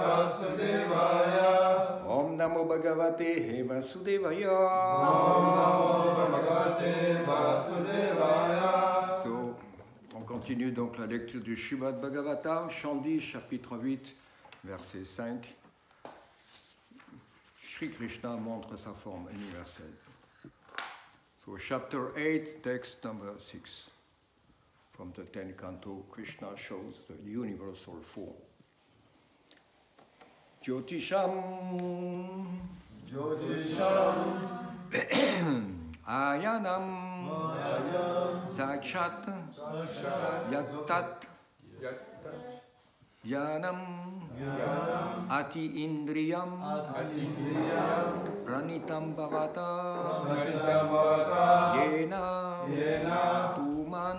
Vasudevaya. Om Namo Bhagavate Vasudevaya. Om Namo Bhagavate Vasudevaya. So, on continue donc la lecture du Srimad Bhagavatam, Chandi, chapitre 8, verset 5. Shri Krishna montre sa forme universelle. So, chapter 8, text number 6. From the 10th canto, Krishna shows the universal form. Jyotisham Ayanam Sakshat Yattat Yanam Ati Indriyam Pranitam Bhavata Yena Tuman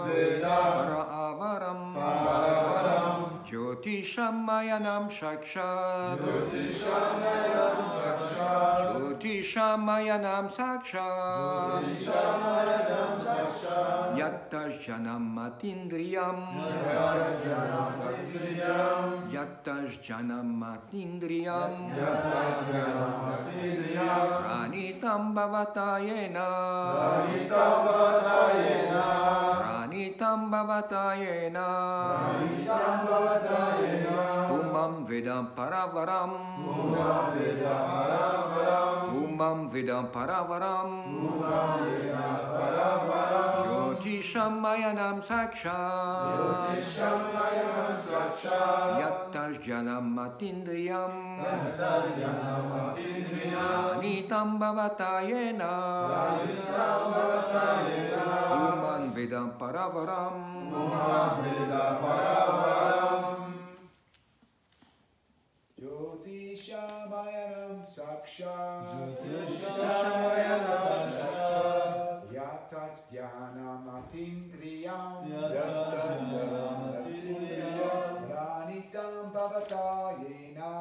Veda Paravaram Jyotisham Ayanam Sakshat Jyotisham Ayanam Sakshat Yattajanam Matindriyam Yattajanam Matindriyam Pranitam Bhavata Yena Pranitam Bhavata Yena Umam Vedam Paravaram Umam Vedam Paravaram Jyotisham Ayanam Sakshat Yattajanam Matindriyam Pranitam Bhavata Yena Umam Vedam Paravaram Jyotishamayanam Sakshat Yatat Jnanam Atindriyam Pranitam Bhavata Yena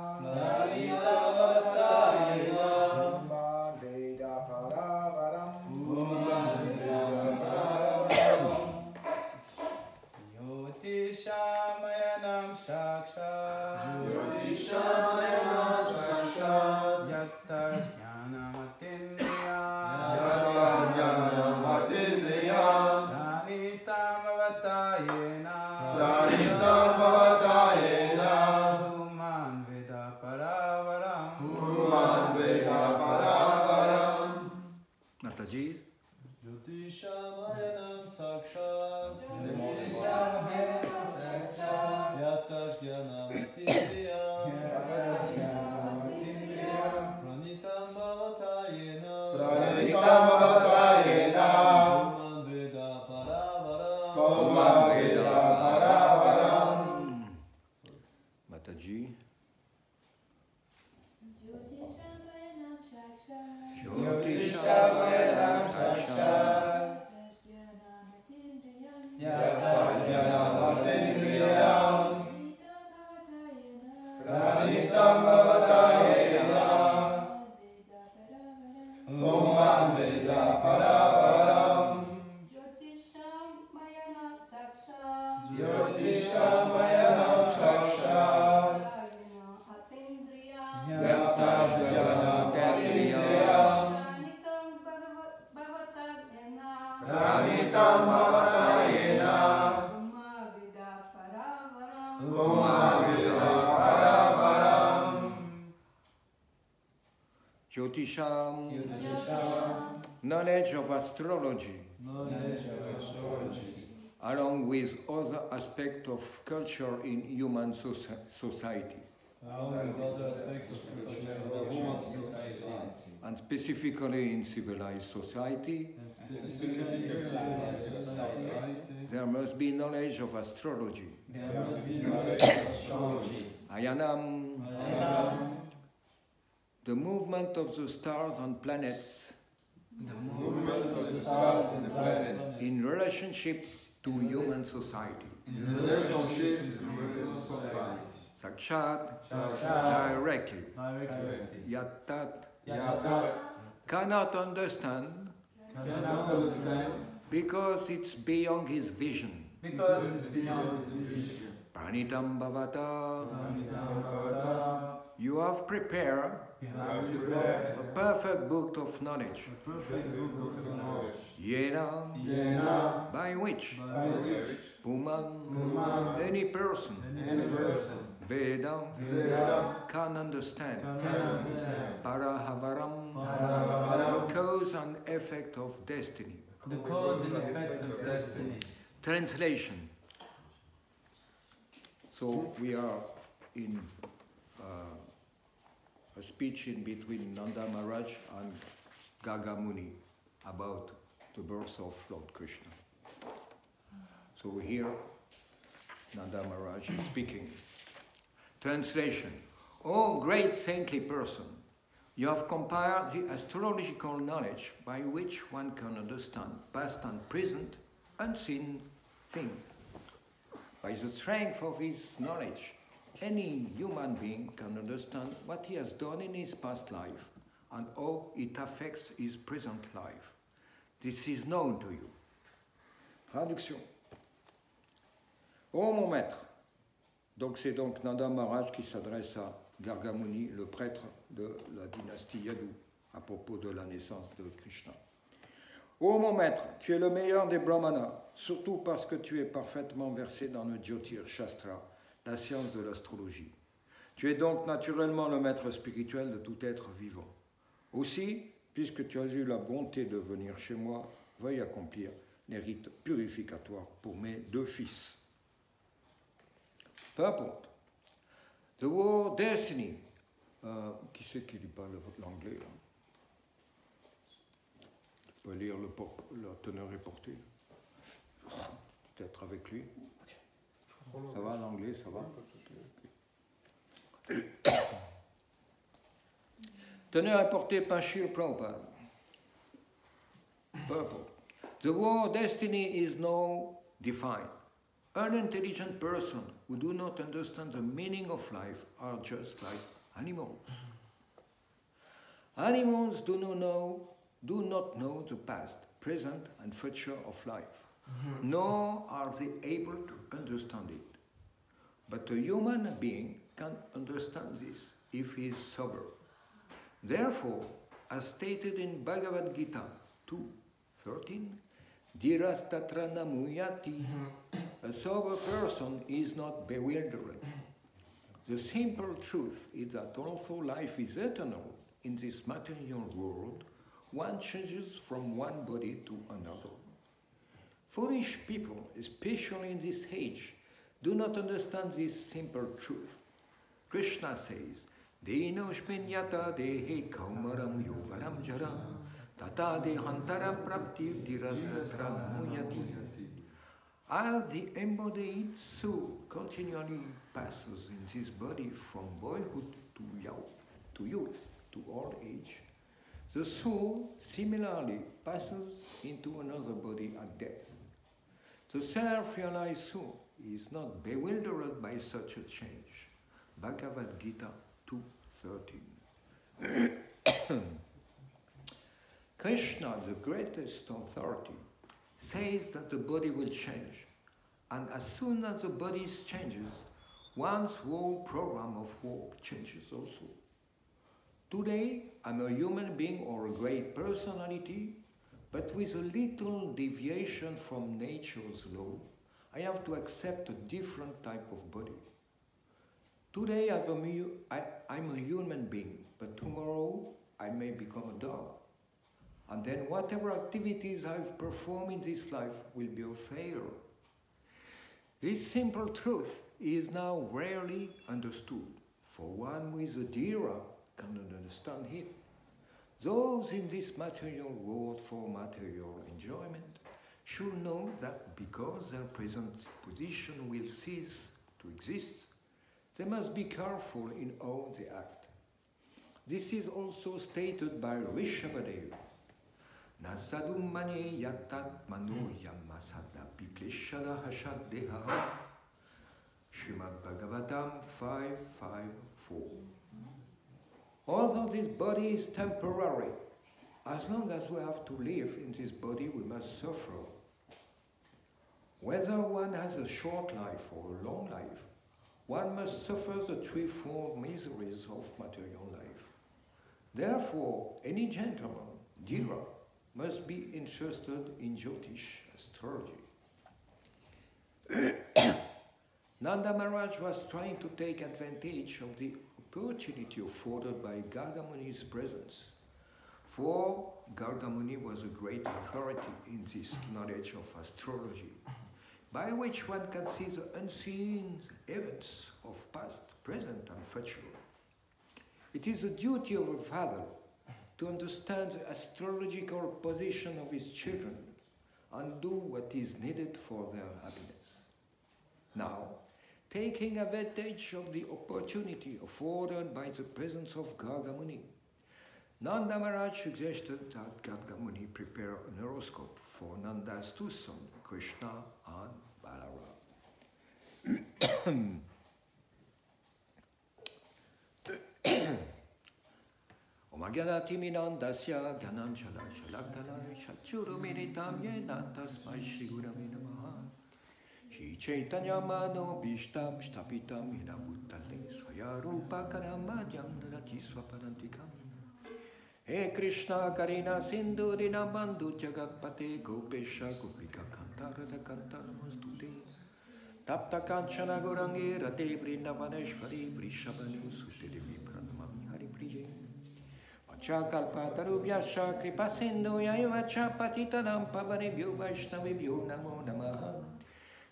Umman Veda Paravaram Jyotishamayanam Sakshat Yatat Jnanam Atindriyam Pranitam Bhavata Yena Umman Veda Paravaram Mataji. Jyotishamayanam Sakshat Yattajanam Atindriyam Pranitam Bhavata Yena Umman Veda Paravaram Mataji. Jyotishamayanam Sakshat Yattajanam Atindriyam Pranitam Bhavata Yena Umman Veda Paravaram Jyotishamayanam Sakshat Jyotishamayanam Sakshat Atindriyam Yattajanam Atindriyam Pranitam Bhavata Yena Umman Veda Paravaram Jyotisham, knowledge of astrology, along with other aspects of culture in human society, and specifically in civilized society, there must be knowledge of astrology. Ayanam, the movement of the stars and planets in relationship to human society. Sakshat, directly. Yattat, cannot understand because it's beyond his vision. Pranitam Bhavata. Pranitam Bhavata. You have prepared You have prepared a perfect book of knowledge, a perfect book of knowledge. Yena, Yena, by which by which Puman, any person, Veda, can understand Parahavaram, the cause and effect of destiny. the cause and effect of destiny. Translation. So we are in a speech in between Nanda Maharaj and Gaga Muni about the birth of Lord Krishna. So here Nanda Maharaj is speaking. Translation. O great saintly person, you have compiled the astrological knowledge by which one can understand past and present unseen things. By the strength of his knowledge, any human being can understand what he has done in his past life and how it affects his present life. This is known to you. Traduction. Ô mon maître, donc c'est donc Nanda Maharaj qui s'adresse à Gargamuni, le prêtre de la dynastie Yadu, à propos de la naissance de Krishna. Ô mon maître, tu es le meilleur des brahmanas, surtout parce que tu es parfaitement versé dans le Jyotir Shastra, la science de l'astrologie. Tu es donc naturellement le maître spirituel de tout être vivant. Aussi, puisque tu as eu la bonté de venir chez moi, veuille accomplir les rites purificatoires pour mes deux fils. Purport. The word destiny. Qui c'est qui lit pas l'anglais là? Tu peux lire la teneur est portée. Peut-être avec lui. Ça va l'anglais, ça va? Teneur est portée par Srila Prabhupada. Purport. The word destiny is now defined. Unintelligent persons who do not understand the meaning of life are just like animals. Animals do not know the past, present, and future of life, nor are they able to understand it. But a human being can understand this if he is sober. Therefore, as stated in Bhagavad Gita 2:13, Dhirastatra namuyati, a sober person is not bewildered. The simple truth is that although life is eternal in this material world, one changes from one body to another. Foolish people, especially in this age, do not understand this simple truth. Krishna says, Denoshminyata dehe kaumaram yogaram jara, tata dehantara prapti dirastatra namuyati. As the embodied soul continually passes in this body from boyhood to youth to old age, the soul similarly passes into another body at death. The self-realized soul is not bewildered by such a change. Bhagavad Gita 2:13. Krishna, the greatest authority, says that the body will change, and as soon as the body changes, one's whole program of work changes also. Today, I'm a human being or a great personality, but with a little deviation from nature's law, I have to accept a different type of body. Today, I'm a human being, but tomorrow I may become a dog. And then whatever activities I've performed in this life will be a failure. This simple truth is now rarely understood, for one with a dhira can understand it. Those in this material world for material enjoyment should know that because their present position will cease to exist, they must be careful in how they act. This is also stated by Rishabhadeva. Nasadum mane yatat mano yamasada pikleshada hashaddeha. Srimad Bhagavatam 5:5-4. Although this body is temporary, as long as we have to live in this body, we must suffer. Whether one has a short life or a long life, one must suffer the threefold miseries of material life. Therefore, any gentleman, Dhira, must be interested in Jyotish astrology. Nanda Maharaj was trying to take advantage of the opportunity afforded by Garga Muni's presence, for Garga Muni was a great authority in this knowledge of astrology, by which one can see the unseen events of past, present and future. It is the duty of a father to understand the astrological position of his children and do what is needed for their happiness. Now, taking advantage of the opportunity afforded by the presence of Garga Muni, Nanda Maharaj suggested that Garga Muni prepare an horoscope for Nanda's two sons, Krishna and Balaram. Omagyanati minandasya gananchala chalakala chachuru miritam yena tasmai Shri Gurave Namaha. Shri Chaitanya Mano Bhishtam Shtapitam Ina Bhuttale Swaya Rupa Karamadhyam Narati Swaparantikam. He Krishna Karina Sindhu Dina Bandhu Jagapate Gopesha Gopika Kantara Kantara Mastute Tapta Kanchana Gorangi Rate Vrindavaneshvari Vrishabhanu Sute Devi Pranamami Hari Priye Vachakalpa Tarubhyasha Kripa Sindhu Yayavacha Patitanam Pavanebhyo Vaishnavibhyo Namo Namaha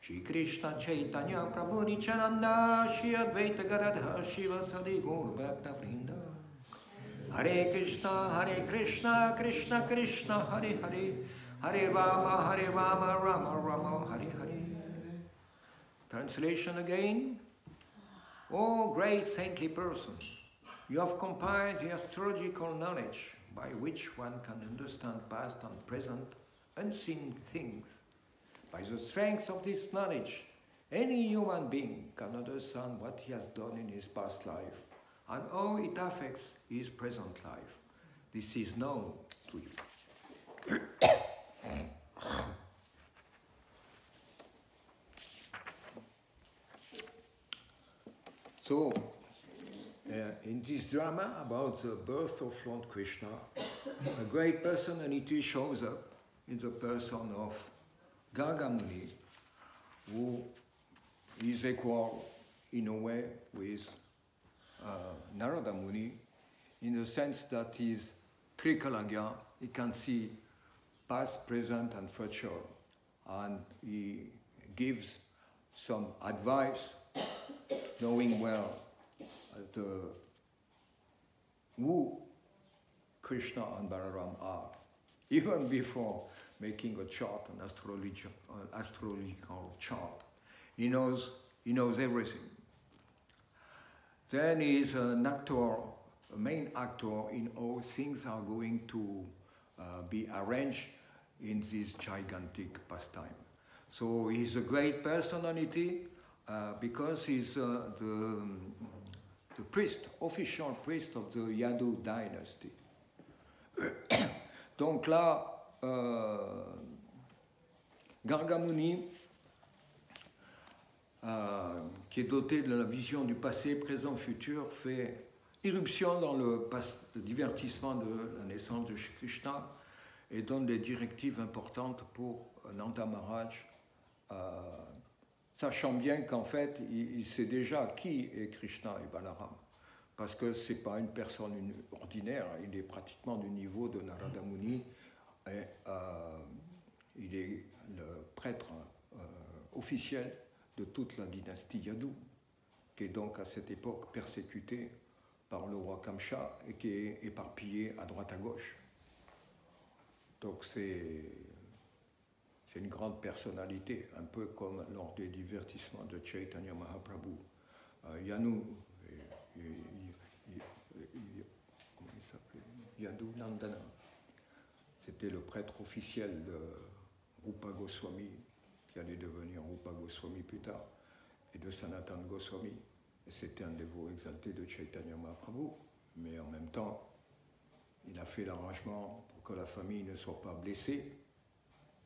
Shri Krishna Chaitanya Prabhu Nityananda Shri Advaita Gadadhar Shiva Sadi Gaur Bhakta Vrinda Hare Krishna, Krishna Krishna, Hare Hare, Hare Rama, Rama Rama, Hare Hare. Translation again. O great saintly person, you have compiled the astrological knowledge by which one can understand past and present unseen things. By the strength of this knowledge, any human being can understand what he has done in his past life and how it affects his present life. This is known to you. So, in this drama about the birth of Lord Krishna, a great personality shows up in the person of Garga Muni, who is equal in a way with Narada Muni, in the sense that he's Trikalagya, he can see past, present and future, and he gives some advice, knowing well who Krishna and Balaram are, even before making a chart, an astrological chart. He knows everything. Then he is an actor, a main actor in how things are going to be arranged in this gigantic pastime. So he's a great personality because he's the priest, official priest of the Yadu dynasty. Donc là, Garga Muni, qui est doté de la vision du passé, présent, futur, fait irruption dans le divertissement de la naissance de Shri Krishna et donne des directives importantes pour Nanda Maharaj, sachant bien qu'en fait, il sait déjà qui est Krishna et Balaram, parce que ce n'est pas une personne ordinaire, il est pratiquement du niveau de Narada Muni, et il est le prêtre officiel de toute la dynastie Yadu, qui est donc à cette époque persécutée par le roi Kamsha et qui est éparpillé à droite à gauche. Donc c'est une grande personnalité, un peu comme lors des divertissements de Chaitanya Mahaprabhu. Comment il s'appelait? Yadu Nandana. C'était le prêtre officiel de Rupa Goswami, qui allait devenir Rupa Goswami plus tard, et de Sanatana Goswami. Et c'était un dévot exalté de Chaitanya Mahaprabhu, mais en même temps, il a fait l'arrangement pour que la famille ne soit pas blessée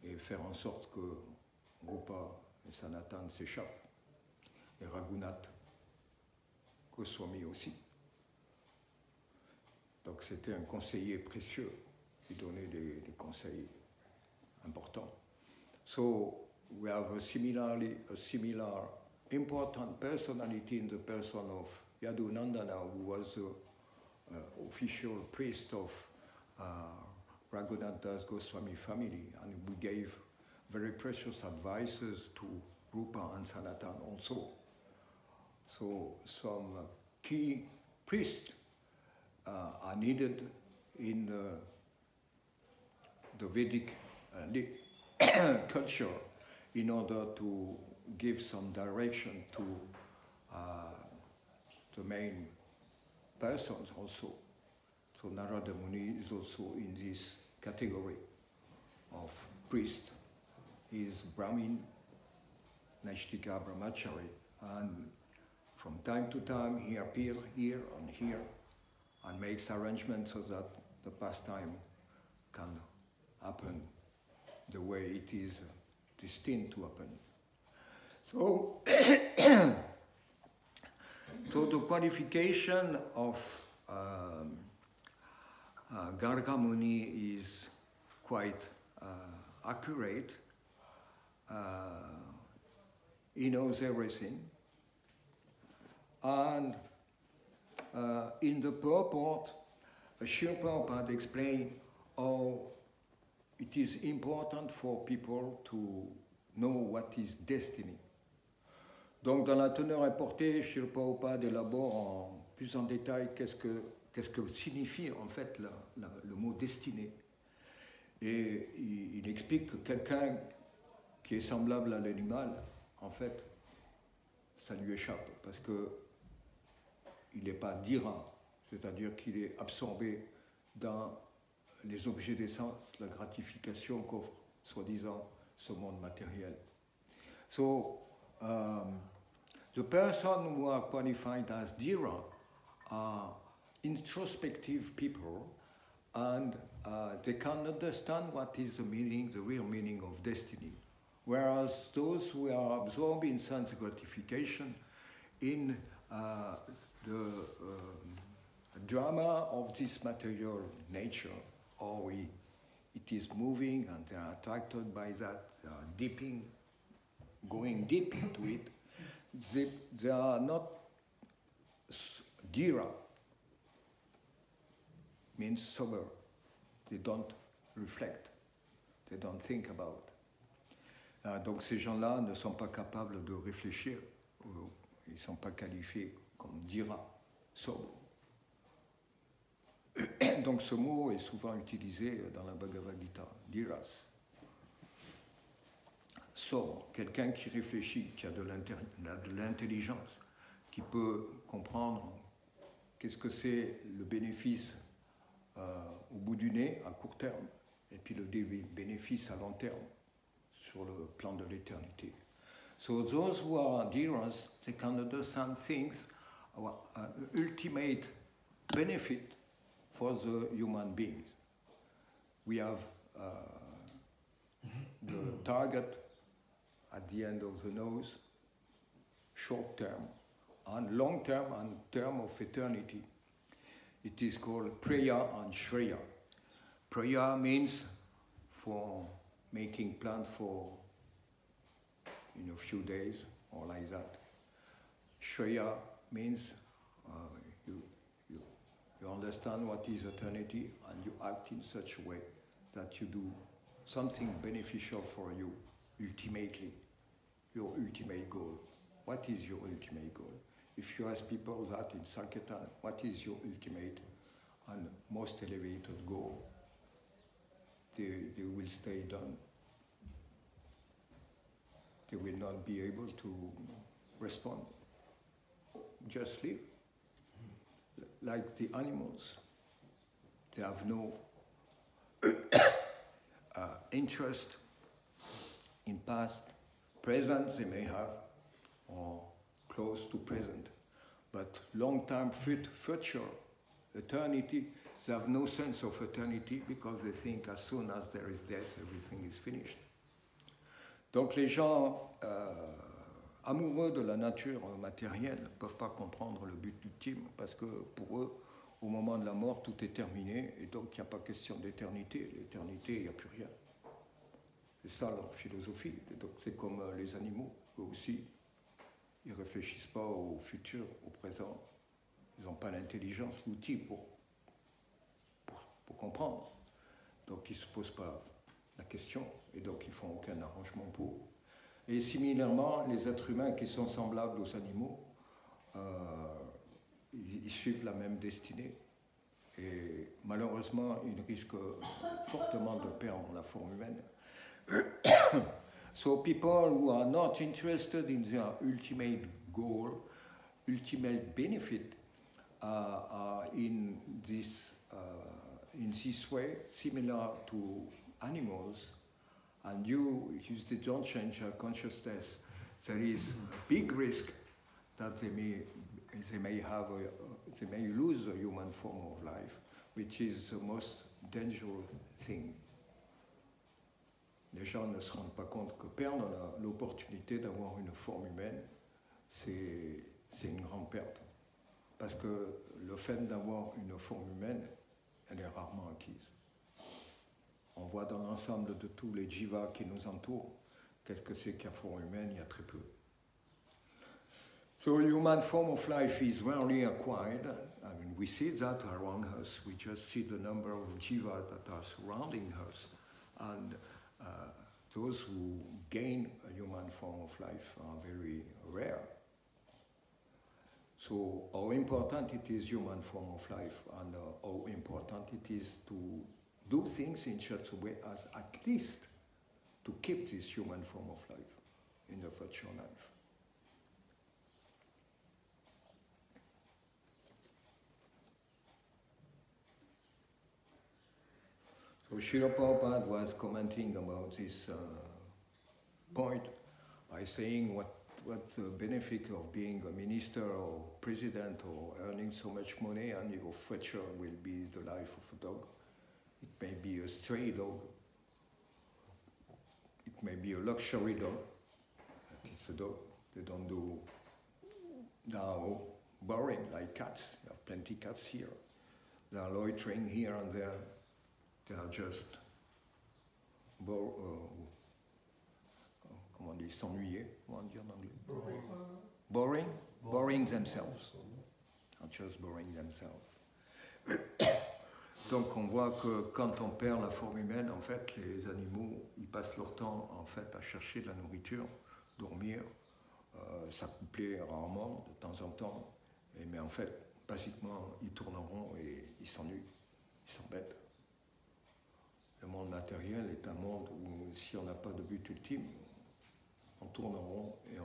et faire en sorte que Rupa et Sanatana s'échappent. Et Raghunath Goswami aussi. Donc c'était un conseiller précieux, il donnait des conseils importants. So we have a similar important personality in the person of Yadunandana, who was the official priest of Raghunath Das Goswami family, and we gave very precious advices to Rupa and Sanatan also. So some key priests are needed in the Vedic culture in order to give some direction to the main persons also. So Narada Muni is also in this category of priest. He is Brahmin, Naishtika Brahmachari, and from time to time he appears here and here and makes arrangements so that the pastime can happen the way it is destined to happen. So, so the qualification of Garga Muni is quite accurate. He knows everything. And in the purport, Srila Prabhupada explained how it is important for people to know what is destiny. Donc dans la teneur importée, Srila Prabhupada élabore plus en détail qu'est-ce que signifie en fait le mot destinée. Et il explique que quelqu'un qui est semblable à l'animal, en fait, ça lui échappe parce que il n'est pas d'ira, c'est-à-dire qu'il est absorbé dans les objets d'essence, la gratification qu'offre, soi-disant, ce monde matériel. So, the person who are qualified as Dhira are introspective people, and they can understand what is the meaning, the real meaning of destiny. Whereas those who are absorbed in sense gratification, in the drama of this material nature, or it is moving and they are attracted by that, they are dipping, going deep into it, they are not Dhira, means sober. They don't reflect, they don't think about. Donc ces gens-là ne sont pas capables de réfléchir, ils ne sont pas qualifiés comme Dhira, sobre. Donc ce mot est souvent utilisé dans la Bhagavad Gita, Dhiras. Sobre, quelqu'un qui réfléchit, qui a de l'intelligence, qui peut comprendre qu'est-ce que c'est le bénéfice au bout du nez, à court terme, et puis le bénéfice à long terme, sur le plan de l'éternité. So those who are Dhiras, they can understand things, ultimate benefit for the human beings. We have the target at the end of the nose, short term, and long term and term of eternity. It is called Preya and Shreya. Preya means for making plans for in a few days or like that. Shreya means you understand what is eternity and you act in such a way that you do something beneficial for you, ultimately, your ultimate goal. What is your ultimate goal? If you ask people that in Sankirtan, what is your ultimate and most elevated goal? They will stay done. They will not be able to respond. Just live. Like the animals. They have no interest in past. Present they may have, or close to present. But long-term future, eternity, they have no sense of eternity because they think as soon as there is death, everything is finished. Donc les gens amoureux de la nature matérielle ne peuvent pas comprendre le but ultime parce que pour eux, au moment de la mort, tout est terminé et donc il n'y a pas question d'éternité. L'éternité, il n'y a plus rien. C'est ça leur philosophie. Et donc c'est comme les animaux, eux aussi. Ils ne réfléchissent pas au futur, au présent. Ils n'ont pas l'intelligence, l'outil pour comprendre. Donc ils ne se posent pas la question et donc ils ne font aucun arrangement pour. Et similairement, les êtres humains qui sont semblables aux animaux, ils suivent la même destinée. Et malheureusement, ils risquent fortement de perdre la forme humaine. So people who are not interested in their ultimate goal, ultimate benefit, are in this way similar to animals. And if they don't change their consciousness, there is a big risk that they may lose a human form of life, which is the most dangerous thing. Les gens ne se rendent pas compte que perdre l'opportunité d'avoir une forme humaine, c'est une grande perte. Parce que le fait d'avoir une forme humaine, elle est rarement acquise. On voit dans l'ensemble de tous les jivas qui nous entourent, qu'est-ce que c'est qu'une forme humaine? Il y a très peu. So human form of life is rarely acquired. I mean, we see that around us. We just see the number of jivas that are surrounding us. And those who gain a human form of life are very rare. So how important it is human form of life and how important it is to do things in such a way as at least to keep this human form of life in the future life. So Srila Prabhupada was commenting about this point by saying what the benefit of being a minister or president or earning so much money and your future will be the life of a dog. It may be a stray dog. It may be a luxury dog. But it's a dog. They don't do now boring like cats. There are plenty of cats here. They are loitering here and there. They are just comment on dit, s'ennuyer, comment on dit en anglais? Boring themselves. Are just boring themselves. Donc on voit que quand on perd la forme humaine, en fait, les animaux, ils passent leur temps en fait à chercher de la nourriture, dormir, s'accoupler rarement, de temps en temps, mais en fait, basiquement, ils tournent en rond et ils s'ennuient, ils s'embêtent. Le monde matériel est un monde où si on n'a pas de but ultime, on tourne en rond et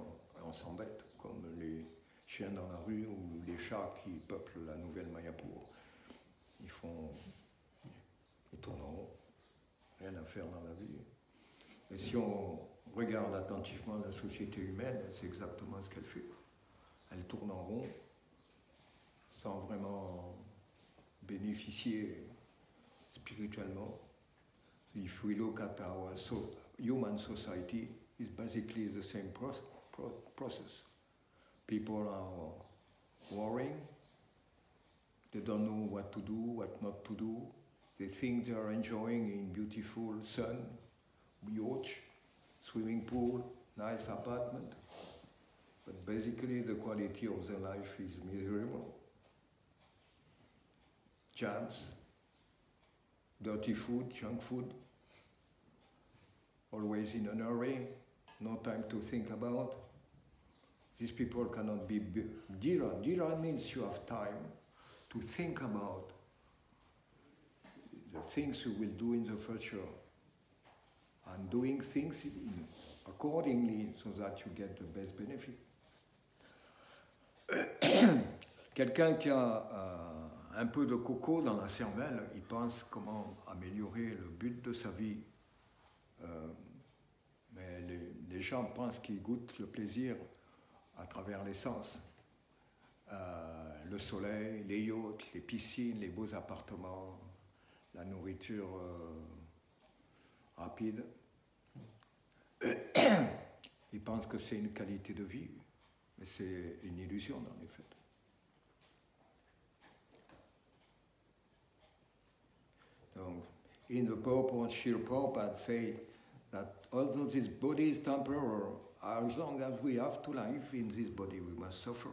on s'embête, comme les chiens dans la rue ou les chats qui peuplent la nouvelle Mayapur. Ils tournent en rond, rien à faire dans la vie. Et si on regarde attentivement la société humaine, c'est exactement ce qu'elle fait. Elle tourne en rond sans vraiment bénéficier spirituellement. So if we look at our human society, it's basically the same process. People are worrying. They don't know what to do, what not to do. They think they are enjoying in beautiful sun, yacht, swimming pool, nice apartment. But basically the quality of their life is miserable. Jams, dirty food, junk food, always in a hurry, no time to think about. These people cannot be dhira. Dhira means you have time to think about the things you will do in the future and doing things accordingly so that you get the best benefit. Quelqu'un qui a un peu de coco dans la cervelle, il pense comment améliorer le but de sa vie. Mais les gens pensent qu'ils goûtent le plaisir à travers les sens. Le soleil, les yachts, les piscines, les beaux appartements, la nourriture rapide. Ils il pense que c'est une qualité de vie, mais c'est une illusion dans les faits. Donc, in the purport, Srila Prabhupada say that although this body is temporal, as long as we have to live in this body, we must suffer.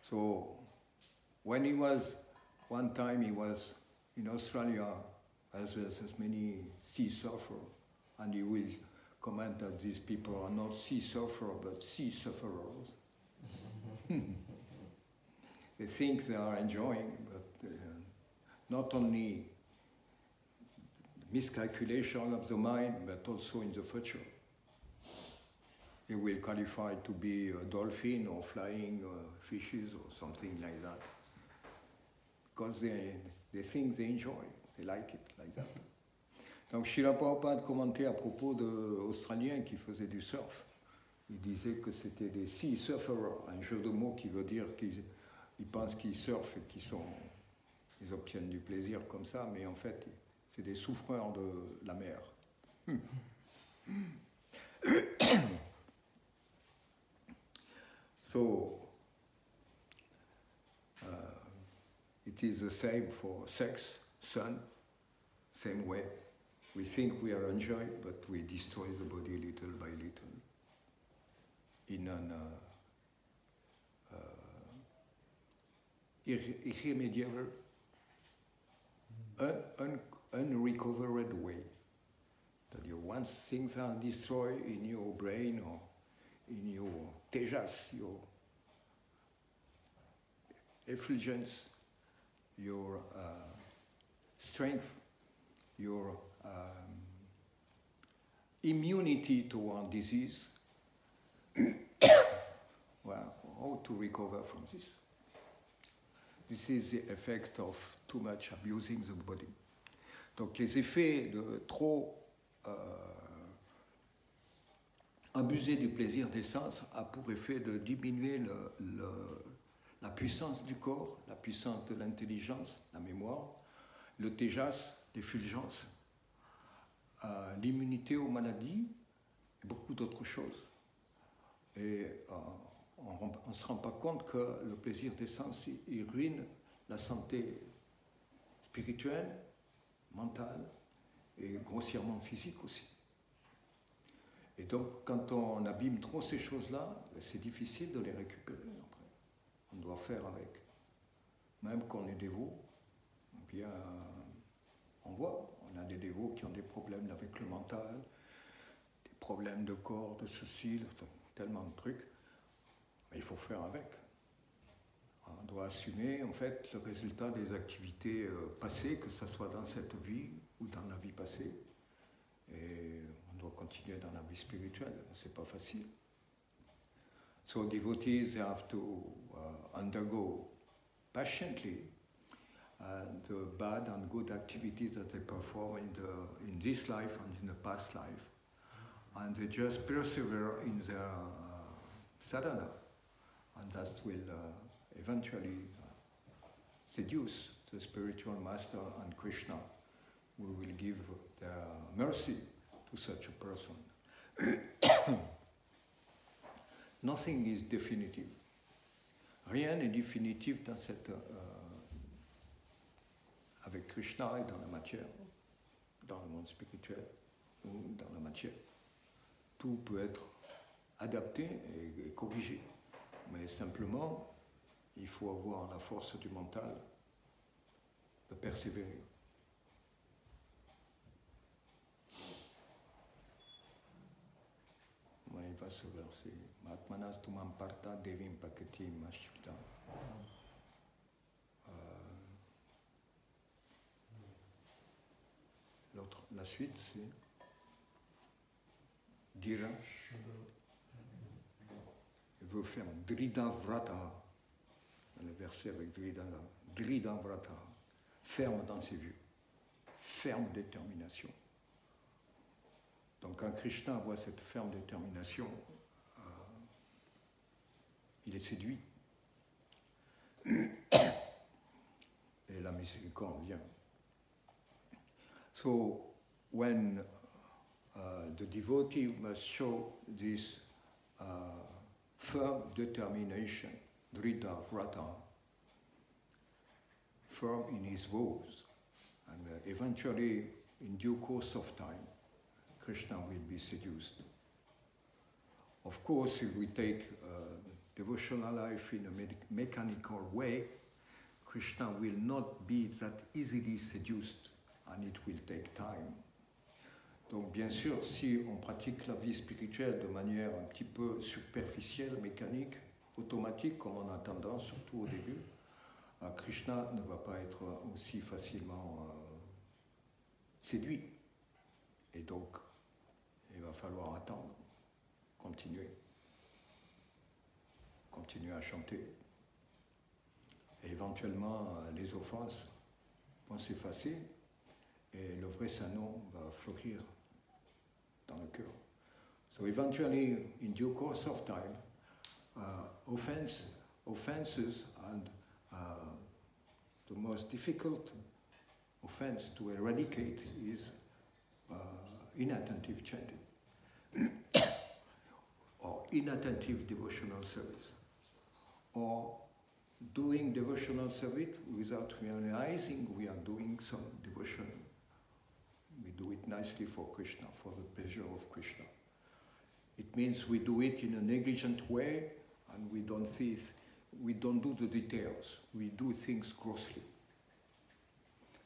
So, when he was, one time he was in Australia, as well as many sea surfers, and he will comment that these people are not sea surfers, but sea sufferers. They think they are enjoying, but not only miscalculation of the mind, but also in the future. They will qualify to be a dolphin or flying fishes or something like that. Because they think they enjoy, they like it like that. Donc Srila Prabhupada commentait à propos d'Australiens qui faisaient du surf. Il disait que c'était des sea sufferers, un jeu de mots qui veut dire qu'ils pensent qu'ils surfent et qu'ils obtiennent du plaisir comme ça, mais en fait, c'est des souffreurs de la mer. So, it is the same for sex, sun, same way. We think we are enjoying, but we destroy the body little by little in an irremediable, unrecovered way. That you once things are destroyed in your brain or in your tejas, your effulgence, your strength, your immunity toward disease. Well, how to recover from this? This is the effect of too much abusing the body. Donc les effets de trop abuser du plaisir des sens a pour effet de diminuer la puissance du corps, la puissance de l'intelligence, la mémoire, le tejas, l'effulgence, l'immunité aux maladies et beaucoup d'autres choses. Et on ne se rend pas compte que le plaisir des sens il ruine la santé spirituelle, mentale et grossièrement physique aussi. Et donc, quand on abîme trop ces choses-là, c'est difficile de les récupérer après. On doit faire avec. Même qu'on est dévot, eh bien, on voit, on a des dévots qui ont des problèmes avec le mental, des problèmes de corps, de ceci, tellement de trucs. Mais il faut faire avec. On doit assumer, en fait, le résultat des activités passées, que ce soit dans cette vie ou dans la vie passée. Et on doit continuer dans la vie spirituelle. C'est pas facile. So devotees have to undergo patiently the bad and good activities that they perform in this life and in the past life. And they just persevere in their sadhana. And that will eventually seduce the spiritual master and Krishna, who will give their mercy to such a person. Nothing is definitive. Rien n'est définitif dans cette, avec Krishna et dans la matière, dans le monde spirituel ou dans la matière. Tout peut être adapté et corrigé. Mais simplement, il faut avoir la force du mental de persévérer. Il va se verser. Matmanas tumam parta devim paketi mashikta. La suite, c'est Dira. Il veut faire Drida Vrata. Le verset avec Drida Vrata. Ferme dans ses vues. Ferme détermination. Donc quand Krishna voit cette ferme détermination, il est séduit. Et la miséricorde vient. So when the devotee must show this firm determination, drita, vrata, firm in his vows, and eventually, in due course of time, Krishna will be seduced. Of course, if we take devotional life in a mechanical way, Krishna will not be that easily seduced, and it will take time. Donc bien sûr, si on pratique la vie spirituelle de manière un petit peu superficielle, mécanique, automatique, comme on a tendance, surtout au début, Krishna ne va pas être aussi facilement séduit. Et donc, il va falloir attendre, continuer à chanter. Et éventuellement, les offenses vont s'effacer et le vrai Saint-Nom va fleurir dans le cœur. So eventually, in due course of time, offenses and the most difficult offense to eradicate is inattentive chanting or inattentive devotional service, or doing devotional service without realizing we are doing some devotion. We do it nicely for Krishna, for the pleasure of Krishna. It means we do it in a negligent way, and we don't do the details. We do things grossly.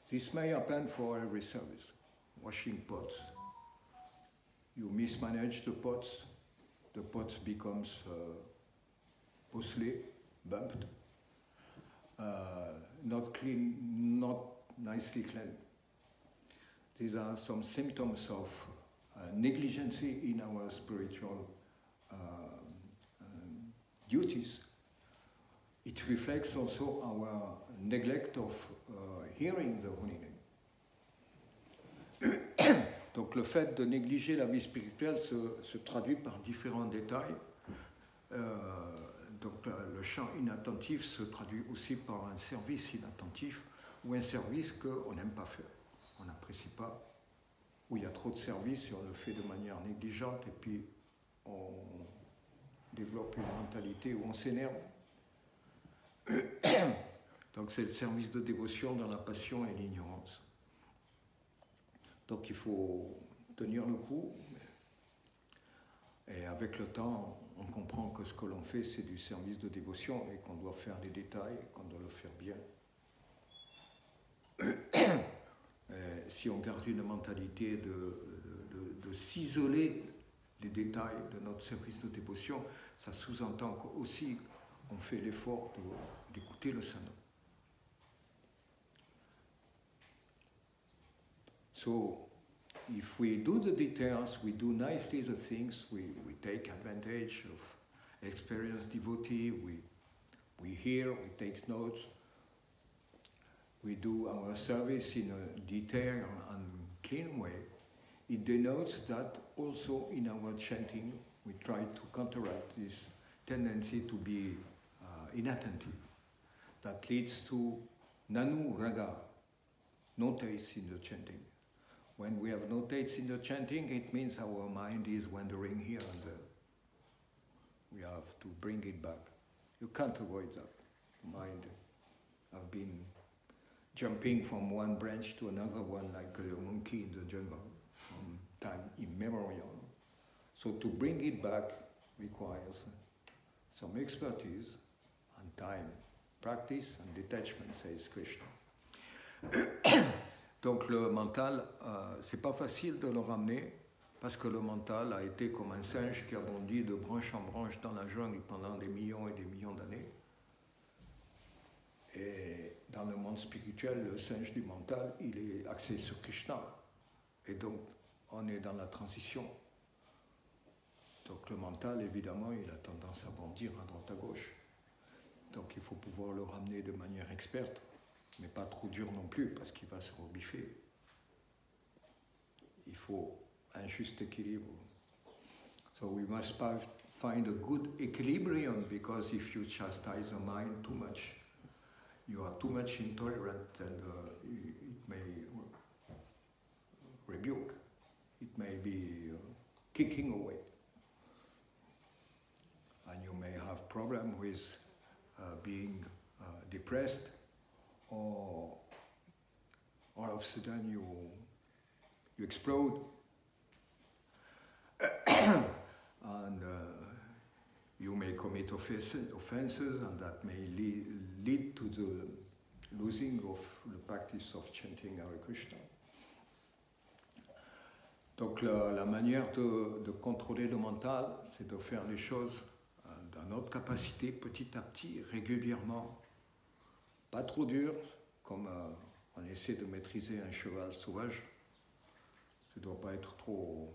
This may happen for every service. Washing pots. You mismanage the pots becomes bosselé, bumped, not clean, not nicely cleaned. These are some symptoms of negligence in our spiritual duties. It reflects also our neglect of hearing the holy name. Donc le fait de négliger la vie spirituelle se traduit par différents détails. Donc le chant inattentif se traduit aussi par un service inattentif ou un service qu'on n'aime pas faire, on n'apprécie pas, où il y a trop de services et on le fait de manière négligente et puis on développe une mentalité où on s'énerve. Donc c'est le service de dévotion dans la passion et l'ignorance. Donc il faut tenir le coup et avec le temps on comprend que ce que l'on fait c'est du service de dévotion et qu'on doit faire des détails et qu'on doit le faire bien. Si on garde une mentalité de s'isoler les détails de notre service de dévotion, ça sous-entend qu'aussi on fait l'effort d'écouter le Saint-Nom. So, if we do the details, we do nicely the things, we take advantage of experienced devotee, we hear, we take notes, we do our service in a detailed and clean way. It denotes that also in our chanting we try to counteract this tendency to be inattentive. That leads to nanu raga, no taste in the chanting. When we have no taste in the chanting, it means our mind is wandering here and there. We have to bring it back. You can't avoid that. Mind have been jumping from one branch to another one like a monkey in the jungle from time immemorial. So to bring it back requires some expertise and time, practice and detachment, says Krishna. Donc le mental, c'est pas facile de le ramener parce que le mental a été comme un singe qui a bondi de branche en branche dans la jungle pendant des millions et des millions d'années. Et dans le monde spirituel, le singe du mental, il est axé sur Krishna. Et donc, on est dans la transition. Donc le mental, évidemment, il a tendance à bondir à droite à gauche. Donc il faut pouvoir le ramener de manière experte, mais pas trop dur non plus, parce qu'il va se rebiffer. Il faut un juste équilibre. So we must find a good equilibrium, because if you chastise the mind too much, you are too much intolerant and it may rebuke. it may be kicking away. And you may have problem with being depressed, or all of a sudden you explode, and you may commit offenses, and that may lead to the losing of the practice of chanting Hare Krishna. Donc la manière de contrôler le mental, c'est de faire les choses dans notre capacité, petit à petit, régulièrement, pas trop dur, comme on essaie de maîtriser un cheval sauvage. Tu ne dois pas être trop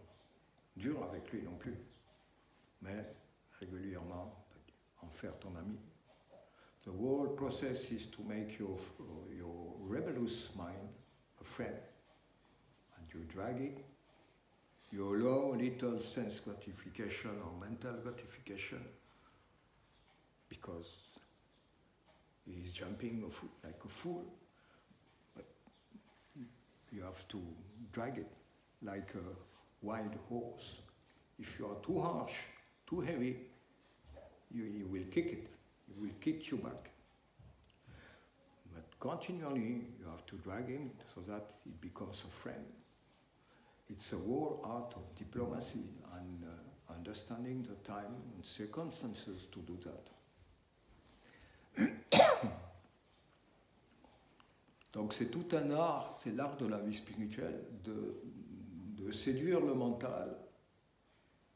dur avec lui non plus, mais régulièrement en faire ton ami. The whole process is to make your rebellious mind a friend, and you drag it. You allow little sense gratification or mental gratification because he is jumping like a fool, but you have to drag it like a wild horse. If you are too harsh, too heavy, you will kick it. It will kick you back. But continually, you have to drag him so that he becomes a friend. It's a whole art of diplomacy and understanding the time and circumstances to do that. Donc c'est tout un art, c'est l'art de la vie spirituelle, de séduire le mental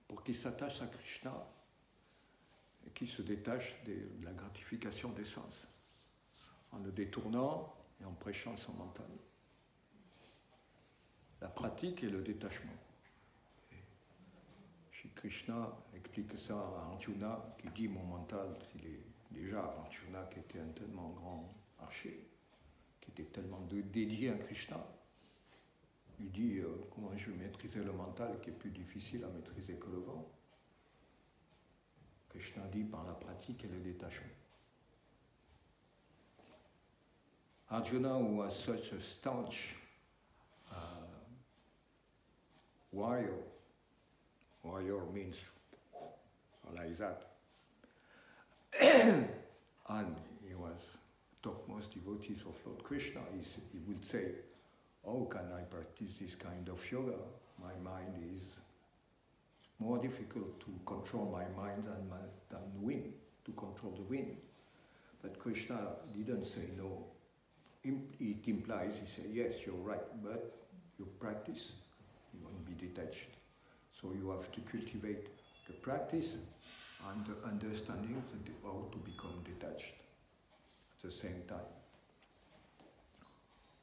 pour qu'il s'attache à Krishna et qu'il se détache de la gratification des sens, en le détournant et en prêchant son mental. La pratique et le détachement. Shri Krishna explique ça à Arjuna, qui dit mon mental, il est déjà Arjuna qui était un tellement grand archer, qui était tellement dédié à Krishna. Il dit comment je vais maîtriser le mental qui est plus difficile à maîtriser que le vent. Krishna dit par la pratique et le détachement. Arjuna, who was such a staunch warrior means like that, and he was topmost devotees of Lord Krishna. He would say, how can I practice this kind of yoga? My mind is more difficult to control my mind than wind, to control the wind. But Krishna didn't say no. It implies, he said, yes, you're right, but you practice, you won't be detached. So you have to cultivate the practice and the understanding of how to become detached at the same time.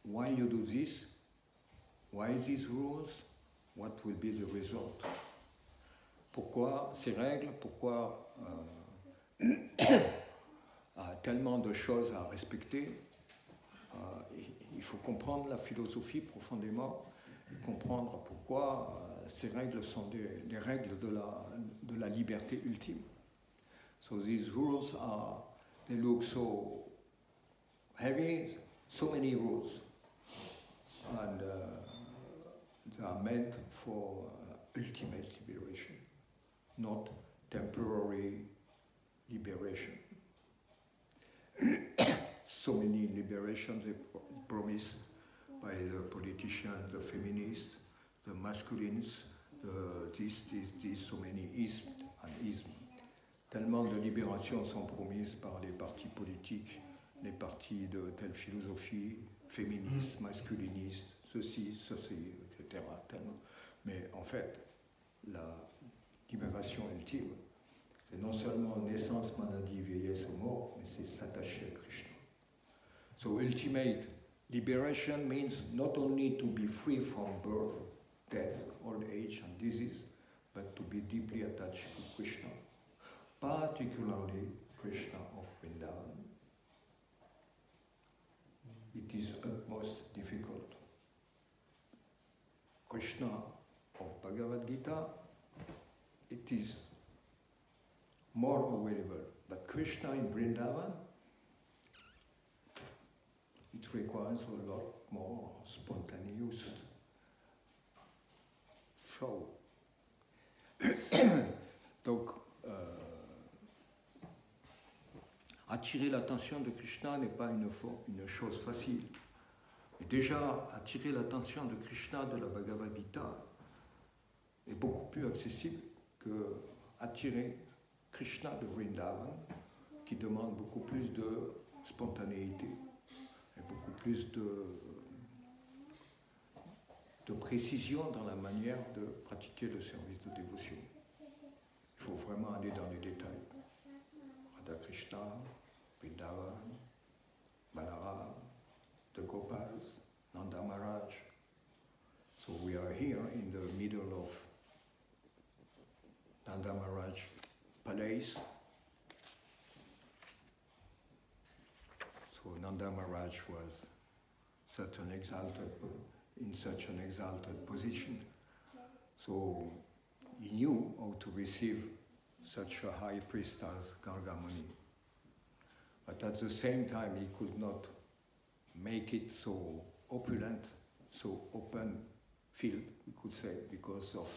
Why you do this? Why these rules? What will be the result? Pourquoi ces règles? Pourquoi tellement de choses à respecter? Il faut comprendre la philosophie profondément et comprendre pourquoi ces règles sont des règles de la liberté ultime. So these rules they look so heavy, so many rules, and they are meant for ultimate liberation, not temporary liberation. So many liberations promised by the politicians, the feminists, the masculines, so many isms and isms. Tellement de libérations sont promises par les partis politiques, les partis de telle philosophie, féministes, masculinistes, ceci, etc. Tellement. Mais en fait, la libération ultime, c'est non seulement naissance, maladie, vieillesse et mort, mais c'est s'attacher à Krishna. So ultimate liberation means not only to be free from birth, death, old age and disease, but to be deeply attached to Krishna, particularly Krishna of Vrindavan. It is utmost difficult. Krishna of Bhagavad Gita, it is more available, but Krishna in Vrindavan, it requires a lot more spontaneous soul. Donc, attirer l'attention de Krishna n'est pas une chose facile. Et déjà, attirer l'attention de Krishna de la Bhagavad Gita est beaucoup plus accessible que attirer Krishna de Vrindavan, qui demande beaucoup plus de spontanéité et beaucoup plus de précision dans la manière de pratiquer le service de dévotion. Il faut vraiment aller dans les détails. Radha Krishna, Vrindavan, Balaram, the Gopas, Nanda Maharaj. So we are here in the middle of Nanda Maharaj Palace. So Nanda Maharaj was in such an exalted position. So he knew how to receive such a high priest as Garga Muni. But at the same time, he could not make it so opulent, so open field, we could say, because of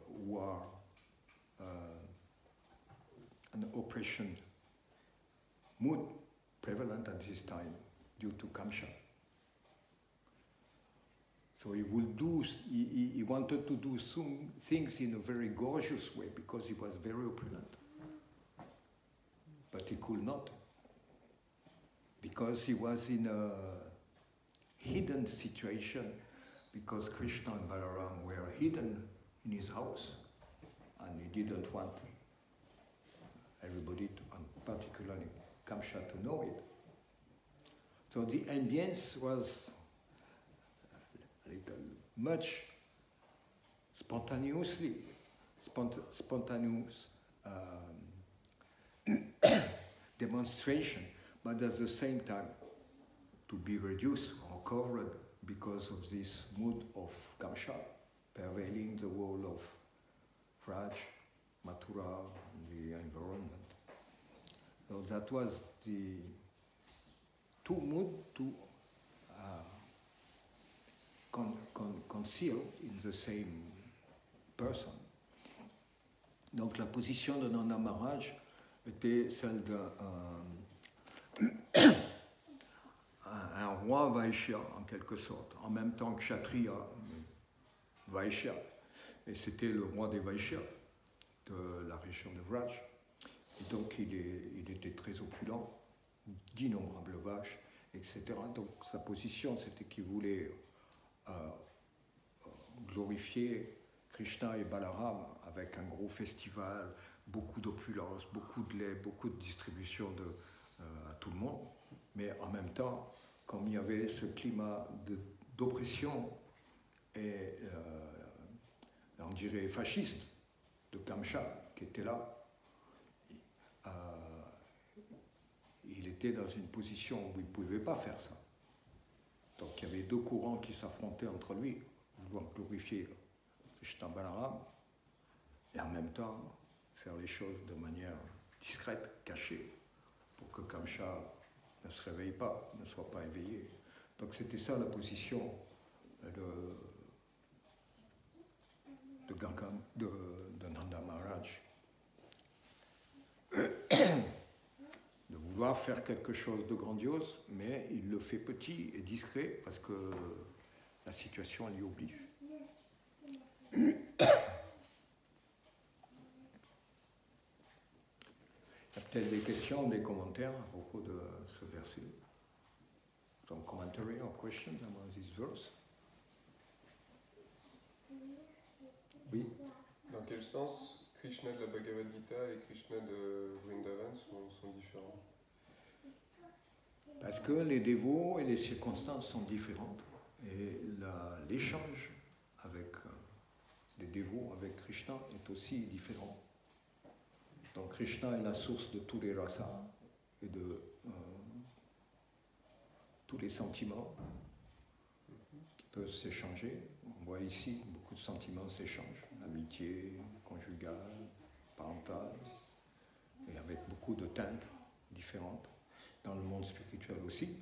war, an oppression mood prevalent at this time due to Kamsa. So he wanted to do some things in a very gorgeous way because he was very opulent. But he could not, because he was in a hidden situation, because Krishna and Balaram were hidden in his house, and he didn't want everybody, and particularly Kamsa, to know it. So the ambience was much spontaneous demonstration, but at the same time to be reduced or covered because of this mood of Kamsa prevailing the whole of Vraj, Mathura, the environment. So that was the two moods to conceal in the same person. Donc la position de Nanda Maharaj était celle d'un roi Vaishya, en quelque sorte, en même temps que Kshatriya Vaishya. Et c'était le roi des Vaishyas de la région de Vraj. Et donc il était très opulent, d'innombrables vaches, etc. Donc sa position, c'était qu'il voulait glorifier Krishna et Balaram avec un gros festival, beaucoup d'opulence, beaucoup de lait, beaucoup de distribution à tout le monde. Mais en même temps, comme il y avait ce climat d'oppression et on dirait fasciste de Kamsa qui était là, il était dans une position où il ne pouvait pas faire ça. Donc il y avait deux courants qui s'affrontaient entre lui, vouloir glorifier Krishna Balaram et en même temps faire les choses de manière discrète, cachée, pour que Kamsa ne se réveille pas, ne soit pas éveillé. Donc c'était ça la position de Nanda Maharaj. De vouloir faire quelque chose de grandiose, mais il le fait petit et discret parce que la situation l'y oblige. Il y a peut-être des questions, des commentaires à propos de ce verset. Some commentary or questions about this verse? Oui. Dans quel sens Krishna de la Bhagavad Gita et Krishna de Vrindavan sont différents? Parce que les dévots et les circonstances sont différentes. Et l'échange avec les dévots, avec Krishna, est aussi différent. Donc Krishna est la source de tous les rasas et de tous les sentiments qui peuvent s'échanger. On voit ici beaucoup de sentiments s'échangent, l'amitié, conjugale, parentale, et avec beaucoup de teintes différentes, dans le monde spirituel aussi.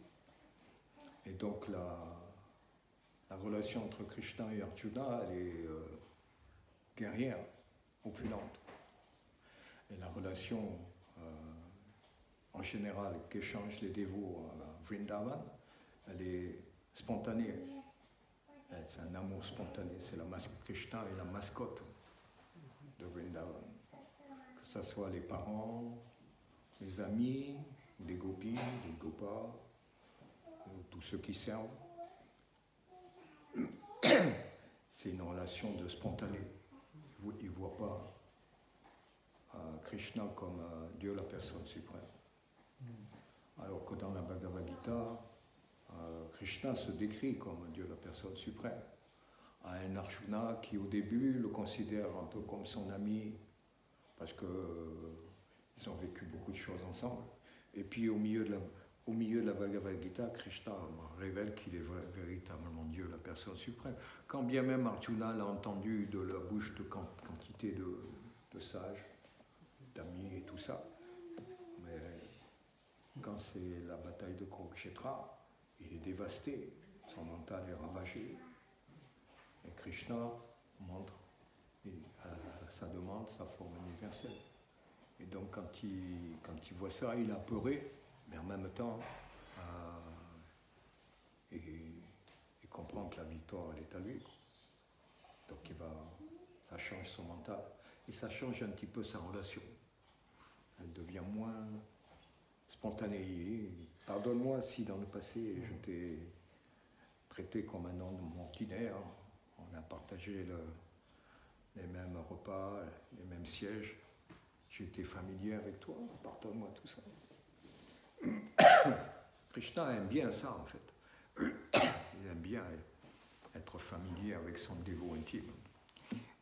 Et donc La relation entre Krishna et Arjuna, elle est guerrière, opulente. Et la relation en général qu'échangent les dévots à Vrindavan, elle est spontanée. C'est un amour spontané. C'est Krishna est la mascotte de Vrindavan. Que ce soit les parents, les amis, les gopis, les gopas, tous ceux qui servent. C'est une relation de spontané. Ils ne voient pas Krishna comme Dieu, la personne suprême. Alors que dans la Bhagavad Gita, Krishna se décrit comme Dieu, la personne suprême. À un Arjuna qui au début le considère un peu comme son ami, parce qu'ils ont vécu beaucoup de choses ensemble. Et puis au milieu de la Bhagavad Gita, Krishna révèle qu'il est véritablement Dieu, la personne suprême. Quand bien même Arjuna l'a entendu de la bouche de quantité de sages, d'amis et tout ça. Mais quand c'est la bataille de Kurukshetra, il est dévasté, son mental est ravagé. Et Krishna montre à sa demande sa forme universelle. Et donc quand il voit ça, il a peuré, mais en même temps, il comprend que la victoire, elle est à lui. Donc ça change son mental. Et ça change un petit peu sa relation. Elle devient moins spontanée. Pardonne-moi si dans le passé, je t'ai traité comme un homme ordinaire. On a partagé les mêmes repas, les mêmes sièges. J'étais familier avec toi. Pardonne-moi tout ça. Krishna aime bien ça, en fait. Il aime bien être familier avec son dévot intime.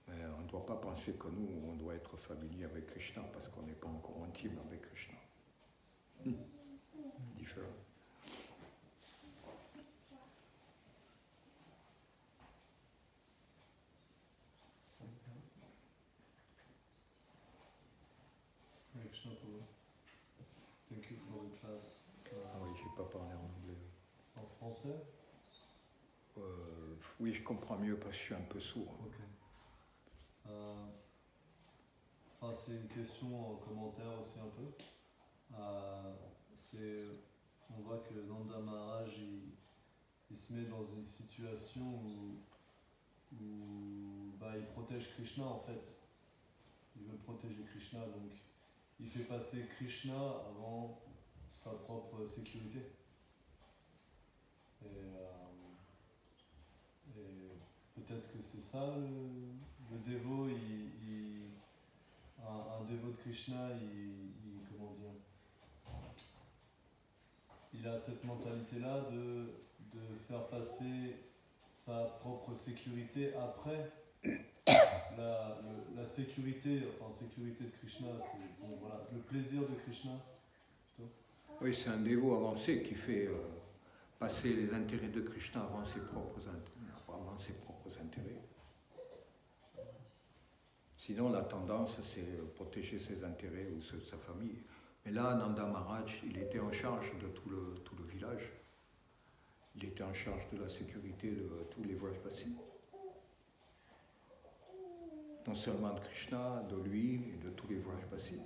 Mais on ne doit pas penser que nous, on doit être familier avec Krishna parce qu'on n'est pas encore intime avec Krishna. Différent. Thank you for the class. Ah oui, je n'ai pas parlé en anglais. En français? Oui, je comprends mieux parce que je suis un peu sourd. Ok. Enfin, c'est une question en commentaire aussi un peu. On voit que Nanda Maharaj, il se met dans une situation où il protège Krishna en fait. Il veut protéger Krishna, donc il fait passer Krishna avant sa propre sécurité. Et peut-être que c'est ça le dévot, un dévot de Krishna, comment dire, il a cette mentalité-là de faire passer sa propre sécurité après la sécurité, sécurité de Krishna, c'est le plaisir de Krishna. Oui, c'est un dévot avancé qui fait passer les intérêts de Krishna avant ses propres intérêts. Sinon, la tendance, c'est protéger ses intérêts ou ceux de sa famille. Mais là, Nanda Maharaj, il était en charge de tout le village. Il était en charge de la sécurité de tous les Vrajbasis. Non seulement de Krishna, de lui et de tous les Vrajbasis.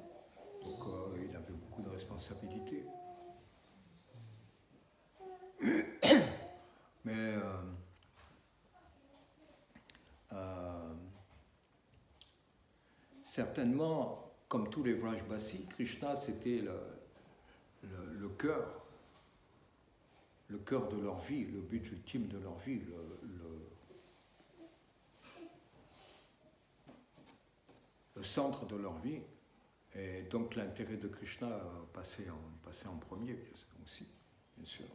Donc il avait beaucoup de responsabilités. Mais certainement, comme tous les Vrajbasis, Krishna c'était le cœur de leur vie, le but ultime de leur vie, le centre de leur vie. Et donc l'intérêt de Krishna passait en premier aussi, bien sûr.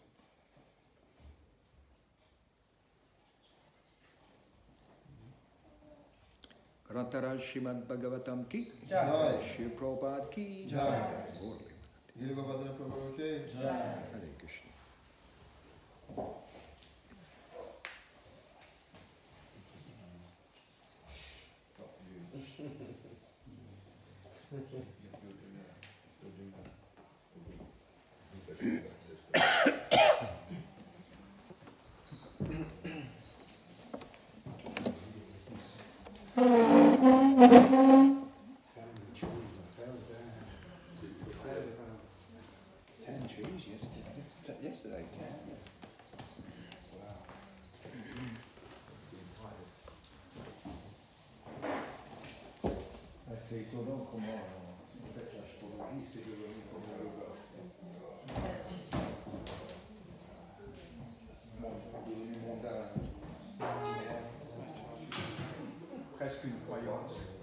Grantaraj Srimad Bhagavatam ki Jai. Shri Prabhupada ki Jai. Bol. Giri Gopala Prabhu ki Jai. Hare Krishna. 10 trees yesterday. Yesterday. Wow. C'est étonnant comment en fait, l'astrologie c'est devenu comme le yoga. Devenu mondain, presque une croyance.